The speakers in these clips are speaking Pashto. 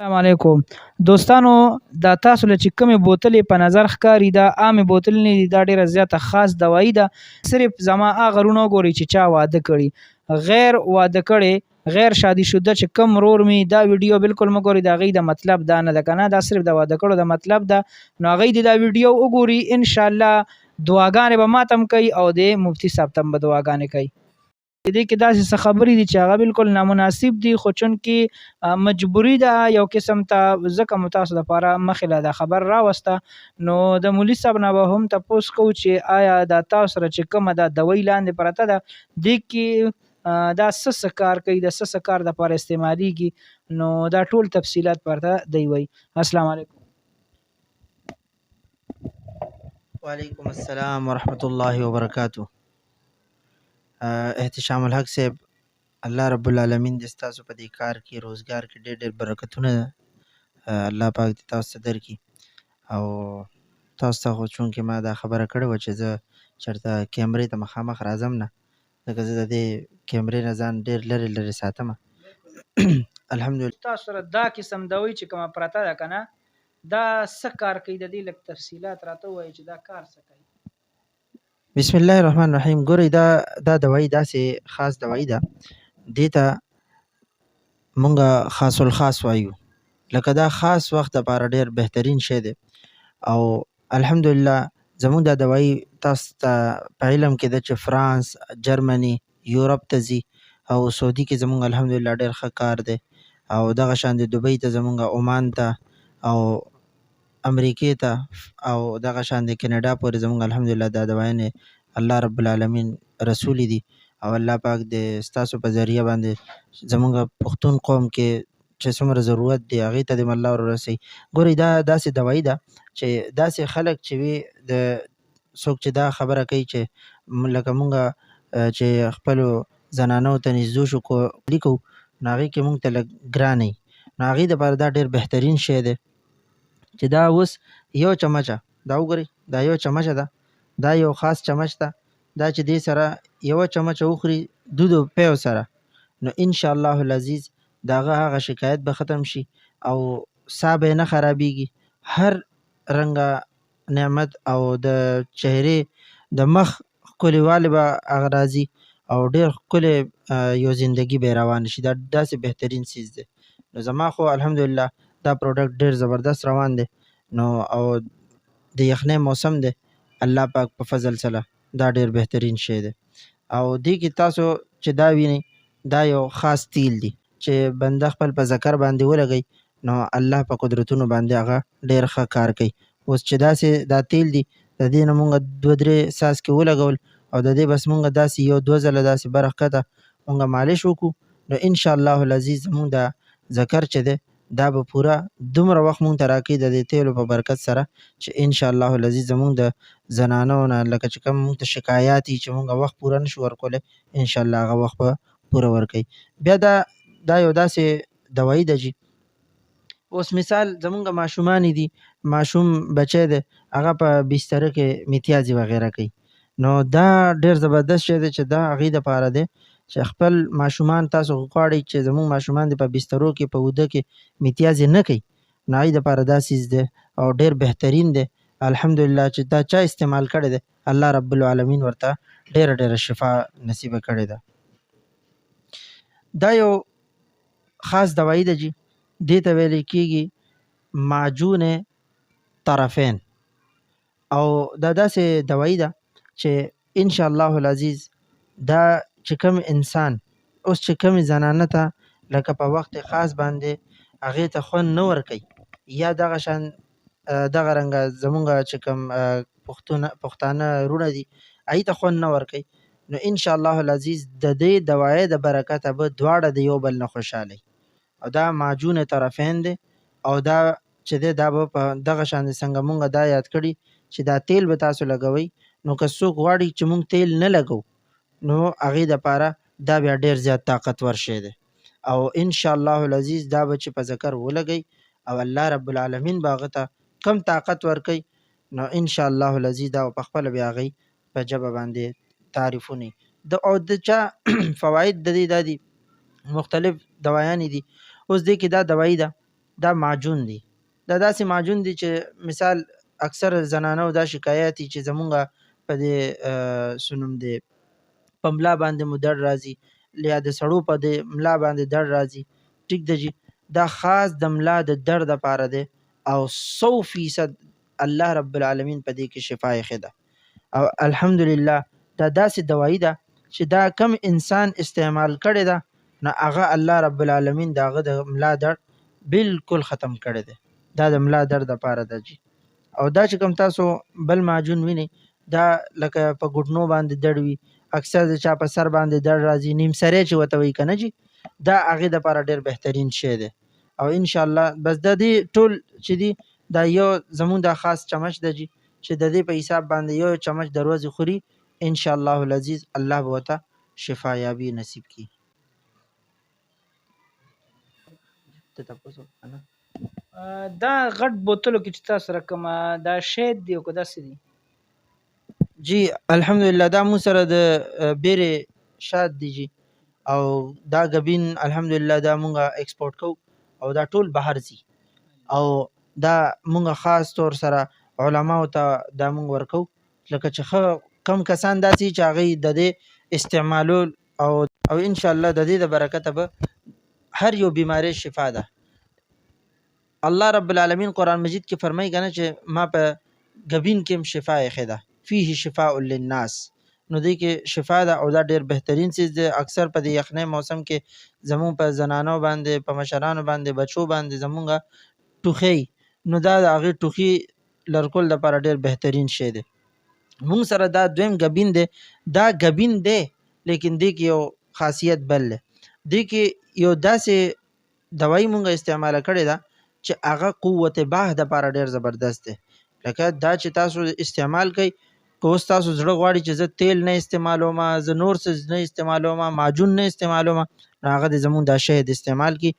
السلام علیکم دوستانو. دا تاسو له چې کومې بوتلې په نظر ښکاري دا عامې بوتل نه دي، دا ډیره زیاته خاص دوايي ده. صرف زما هغه ورونه وګورئ چې چا واده کړي، غیر واده کړي، غیر شادي شده چې کم رور می دا ویډیو بالکل مه ګورئ. د هغې د مطلب دا نه ده که نه، دا صرف د واده کړو د مطلب ده. نو هغې دې دا ویډیو وګوري، انشاءالله دعاګانې به ماته هم کوي او د مفتي صاحب ته هم به دعاګانې کوي. دې کې داسې څه خبرې دي چې هغه بالکل نامناسب دي، خو چونکې مجبوري ده یو قسم ته، ځکه مو تاسو دپاره مخې له دا خبر راوسته. نو د مولي صاحب نه به هم تپوس کوو چې آیا دا تاسو سره چې کومه دا دوۍ لاندې پرته ده، دې کې دا څه کار کوي، د څه کار دپاره استعمالیږي، نو دا ټول تفصیلات پرته دی وایي. السلام علیکم. وعلیکم السلام ورحمۃ اللہ وبرکاتہ. احتشام الحق صاحب، الله رب العالمین دې ستاسو په دې کار کې روزګار کې ډېر ډېر برکتونه الله پاک دې تاسو ته درکړي. او تاسو ته خو چونکې ما دا خبره کړې وه چې زه چېرته کیمرې ته مخامخ راځم نه، ځکه زه د دې کیمرې نه ځان ډېر لرې لرې ساتم. الحمدلله. تاسو سره دا قسم دوۍ چې کومه پرته ده که نه، دا څه کار کوي، د دې لږ تفصیلات راته ووایئ چې دا کار څه کوي. بسم الله الرحمن الرحیم. ګورئ دا دوایي داسې خاص دوایي ده، دې ته مونږ خاص الخاص وایو. لکه دا خاص وخت دپاره ډېر بهترین شی دی. او الحمدلله زمونږ دا دوایي تاسو ته په علم کې ده چې فرانس، جرمني، یورپ ته ځي، او سعودي کې زمونږ الحمدلله ډېر ښه کار دی. او دغه شان د دوبۍ ته زمونږ، عمان ته او امریکې ته او دغه شان د کینیډا پورې زمونږ الحمدلله دا دوایانې الله رب العالمین رسولي دي. او الله پاک د ستاسو په ذریعه باندې زمونږ پښتون قوم کې چې څومره ضرورت دی هغې ته دې الله ورسوي. ګورئ دا داسې دوایي ده چې داسې خلک چې وي، د څوک چې دا خبره کوي چې لکه مونږ چې خپلو زنانو ته نږدې شو کولي کوو، نو هغې کې مونږ ته لږ ګران وي، نو هغې دپاره دا ډېر بهترین شی دی چې دا اوس یو چمچه، دا وګورئ دا یو چمچه ده، دا یو خاص چمچ ده، دا چې دې سره یوه چمچه وخوري دودو پیو سره، نو انشاءالله العزیز د هغه شکایت به ختم شي او ساه به یې نه خرابېږي. هر رنګه نعمت او د چهرې د مخ ښکلېوالی به هغه راځي او ډېر ښکلی یو زندګي به یې روانه شي. دا داسې بهترین څیز دی. نو زما خو الحمدلله دا پروډکټ ډېر زبردست روان دی. نو او د یخنۍ موسم دی، الله پاک په فضل سره دا ډېر بهترین شی دی. او دې کې تاسو چې دا وینئ، دا یو خاص تیل دی چې بنده خپل په ذکر باندې ولګوي، نو الله په قدرتونو باندې هغه ډېر ښه کار کوي. اوس چې داسې دا تیل دی، د دې نه مونږ 2-3 څاڅکي ولګول او د دې بس مونږ داسې 1-2 ځله داسې برښکته مونږ مالش وکړو، نو انشاءالله العزیز زمونږ دا ذکر چې دی دا به پوره دومره وخت مونږ ته راکوي د دې تیلو په برکت سره چې انشاءالله العزیز زمونږ د زنانو نه لکه چې کوم مونږ ته شکایات وي چې مونږ وخت پوره نشو ورکولی، انشاءالله هغه وخت به پوره ورکوي. بیا دا یو داسې دوایي ده چې اوس مثال زمونږ ماشومان دي، ماشوم بچی دی هغه په بستره کې میتیازې وغیره کوي، نو دا ډېر زبردست شی دی چې دا هغې دپاره دی چې خپل ماشومان تاسو غواړئ چې زمونږ ماشومان دې په بسترو کې په اوده کې میتیازې نه کوي، نو هغې دپاره دا څیز دی او ډېر بهترین دی. الحمدلله چې دا چا استعمال کړی دی، الله رب العالمین ورته ډېره ډېره شفا نصیبه کړې ده. دا یو خاص دوایي ده چې دې ته ویلی کېږي معجون طرفین. او دا داسې دوایي ده چې انشاءالله العزیز دا چې کوم انسان اوس چې کومې زنانه ته لکه په وخت خاص باندې هغې ته خوند نه ورکوي، یا دغه شان دغه رنګه زمونږ چې کوم پښتانه وروڼه دي هغې ته خوند نه ورکوي، نو انشاءالله العزیز د دې دوایۍ د برکته به دواړه د یو بل نه خوشحاله وي. او دا معجون طرفین دی. او دا چې دی دا به په دغه شان څنګه مونږ دا یاد کړي چې دا تیل به تاسو لګوئ، نو که څوک غواړي چې مونږ تیل نه لګو، نو هغې دپاره دا بیا ډېر زیات طاقتور شی دی. او انشاءالله العزیز دا به چې په ذکر ولګئ او الله رب العالمین به هغه ته کم طاقت ورکوي، نو انشاءالله العزیز دا په خپله بیا هغې په ژبه باندې تعریفونه او د چا فواید د دې دا دي، مختلف دوایانې دي. اوس دې کې دا دوایي ده دا معجون دی. دا داسې معجون دی چې مثال اکثر زنانو دا شکایت دي چې زمونږ په دې سنم دی په ملا باندې مو درد راځي یا د سړو په دې ملا باندې درد راځي. ټیک ده جی، دا خاص د ملا د درد لپاره دی او 100% الله رب العالمین په دې کې شفا یې ده. او الحمدلله دا داسې دوایی ده چې دا کم انسان استعمال کړی ده نو هغه الله رب العالمین د هغه د ملا درد بالکل ختم کړی دی. دا د ملا درد لپاره ده جی. او دا چې کوم تاسو بل معجون وینئ دا لکه په ګوتنو باندې درد وي، اکثر د چا په سر باندې درد راځي، نیم سری چې ورته وایي که نه جي، دا هغې دپاره ډېر بهترین شی دی. او انشاءالله بس د دې ټول چې دي دا یو زمونږ دا خاص چمچ ده جي چې د دې په حساب باندې یو چمچ د ورځې خوري انشاءالله العزیز الله به ورته شفا یابي نصیب کړي. ته تاسو انا دا غټ بوتلو کې چې تاسو سره کومه دا شید دی او که داسې دی؟ جی الحمدلله دا مو سره د بیرې شات دی جی، او دا ګبین الحمدلله دا مونږه ایکسپورټ کوو او دا ټول بهر ځي. او دا مونږه خاص طور سره علماو ته دا مونږ ورکو لکه چې ښه کم کسان داسې چې هغوی د دې استعمالول او انشاءالله د دې د برکته به هر یو بیماری شفا ده. الله رب العالمین قرآن مجید کې فرمایي که نه چې ما په ګبین کې هم شفا ایښې ده، فیه شفاء للناس. نو دې کې شفا ده او دا ډېر بهترین څیز دی. اکثر په دې یخنۍ موسم کې زمونږ په زنانو باندې، په مشرانو باندې، بچو باندې زمونږ ټوخی، نو دا د هغې ټوخي لرکول لپاره ډېر بهترین شی دی. مونږ سره دا دویم ګبین دی. دا ګبین دی لیکن دې کې یو خاصیت بل دی. دې کې یو داسې دوایي مونږ استعماله کړې ده چې هغه قوت باه دپاره ډېر زبردست دی. لکه دا چې تاسو استعمال کوئ، که اوس تاسو زړه غواړي چې زه تیل نه استعمالوم، زه نور څه نه استعمالوم، معجون نه استعمالوم، نو هغه د زمونږ دا شهد استعمال کړي.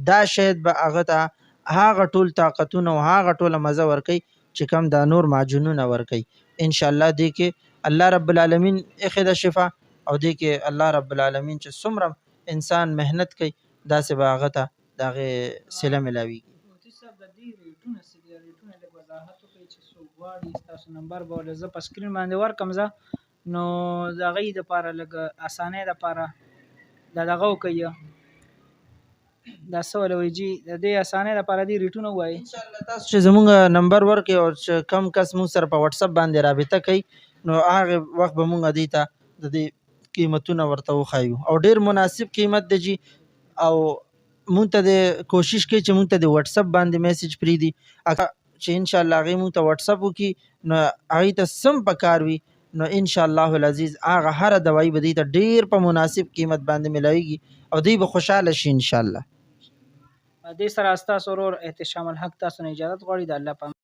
دا شهد به هغه ته هغه ټول طاقتونه او هغه ټوله مزه ورکوي چې کوم دا نور معجونونه ورکوي. انشاءالله دې کې الله رب العالمین ایښې ده شفا، او دې کې الله رب العالمین چې څومره انسان محنت کوي داسې به هغه ته د هغې صله ملاویږي. مفتي صاحب د دې ریټونه څه دي؟ ریټونه لږ وضاحت وکړئ چې څوک غواړي ستاسو نمبر به ورله زه په سکرین باندې ورکړم زه، نو د هغې دپاره لږ اسانۍ دپاره دا دغه وکړئ، دا څه وله وایي جي، د دې اسانۍ دپاره دې ریټونه ووایي. انشاءالله تاسو چې زمونږ نمبر ورکړئ او چې کم کس مونږ سره په وټساپ باندې رابطه کوي نو هغې وخت به مونږ دې ته د دې قیمتونه ورته وښایو او ډېر مناسب قیمت دی جي. او مونږ ته د کوشش کوي چې مونږ ته د وټساپ باندې میسج پرېږدي چې انشاءالله هغې مونږ ته وټساپ وکړي نو هغې ته سم پکار وي نو انشاءالله العزیز هغه هره دوایي به دوی ته ډېر په مناسب قیمت باندې ملاویږي او دوی به خوشحاله شي انشاءالله. دې سره ستاسو ورور احتشام الحق تاسو نه اجازت غواړي. د الله په